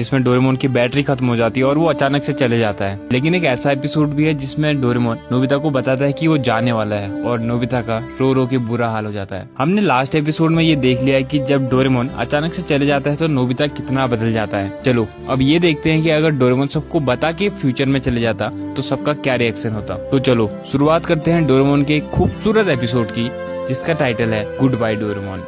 जिसमें डोरेमोन की बैटरी खत्म हो जाती है और वो अचानक से चले जाता है। लेकिन एक ऐसा एपिसोड भी है जिसमें डोरेमोन नोबिता को बताता है कि वो जाने वाला है और नोबिता का रो रो के बुरा हाल हो जाता है। हमने लास्ट एपिसोड में ये देख लिया है कि जब डोरेमोन अचानक से चले जाता है तो नोबिता कितना बदल जाता है। चलो अब ये देखते हैं कि अगर डोरेमोन सबको बता के फ्यूचर में चले जाता तो सबका क्या रिएक्शन होता। तो चलो शुरुआत करते हैं डोरेमोन के खूबसूरत एपिसोड की, जिसका टाइटल है गुड बाय डोरेमोन।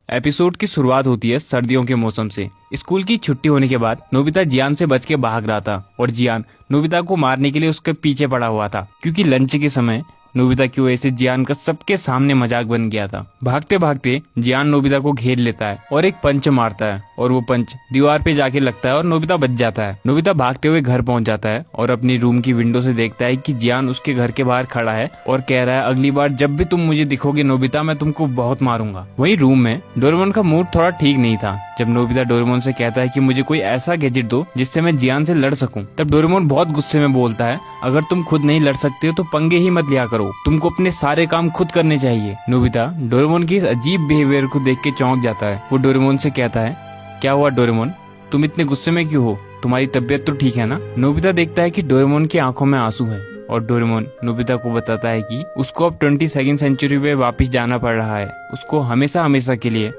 एपिसोड की शुरुआत होती है सर्दियों के मौसम से। स्कूल की छुट्टी होने के बाद नोबिता जियान से बच के भाग रहा था और जियान नोबिता को मारने के लिए उसके पीछे पड़ा हुआ था, क्योंकि लंच के समय नोबिता की वजह से जियान का सबके सामने मजाक बन गया था। भागते भागते जियान नोबिता को घेर लेता है और एक पंच मारता है और वो पंच दीवार पे जाके लगता है और नोबिता बच जाता है। नोबिता भागते हुए घर पहुंच जाता है और अपनी रूम की विंडो से देखता है कि जियान उसके घर के बाहर खड़ा है और कह रहा है, अगली बार जब भी तुम मुझे दिखोगे नोबिता, मैं तुमको बहुत मारूंगा। वहीं रूम में डोरेमोन का मूड थोड़ा ठीक नहीं था। जब नोबिता डोरेमोन से कहता है कि मुझे कोई ऐसा गैजेट दो जिससे मैं जियान से लड़ सकूं, तब डोरेमोन बहुत गुस्से में बोलता है, अगर तुम खुद नहीं लड़ सकते हो तो पंगे ही मत लिया करो, तुमको अपने सारे काम खुद करने चाहिए। नोबिता डोरेमोन की इस अजीब बिहेवियर को देख के चौंक जाता है। वो डोरेमोन से कहता है, क्या हुआ डोरेमोन, तुम इतने गुस्से में क्यों हो, तुम्हारी तबीयत तो ठीक है ना? नोबिता देखता है कि डोरेमोन की आंखों में आंसू है और डोरेमोन नोबिता को बताता है कि उसको अब 22वीं सेंचुरी में वापस जाना पड़ रहा है, उसको हमेशा हमेशा के लिए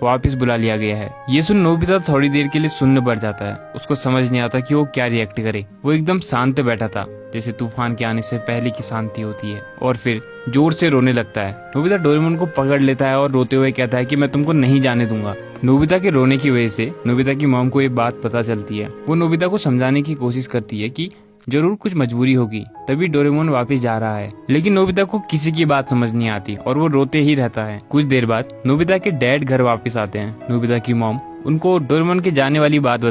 वापस बुला लिया गया है। ये सुन नोबिता थोड़ी देर के लिए सुन्न पड़ जाता है। उसको समझ नहीं आता कि वो क्या रिएक्ट करे। वो एकदम शांत बैठा था, जैसे तूफान के आने से पहले की शांति होती है, और फिर जोर से रोने लगता है। नोबिता डोरेमोन को पकड़ लेता है और रोते हुए कहता है कि मैं तुमको नहीं जाने दूंगा। नोबिता के रोने की वजह से नोबिता की मॉम को ये बात पता चलती है। वो नोबिता को समझाने की कोशिश करती है कि जरूर कुछ मजबूरी होगी तभी डोरेमोन वापस जा रहा है, लेकिन नोबिता को किसी की बात समझ नहीं आती और वो रोते ही रहता है। कुछ देर बाद नोबिता के डैड घर वापस आते हैं। नोबिता की मॉम उनको डोरेमोन के जाने वाली बात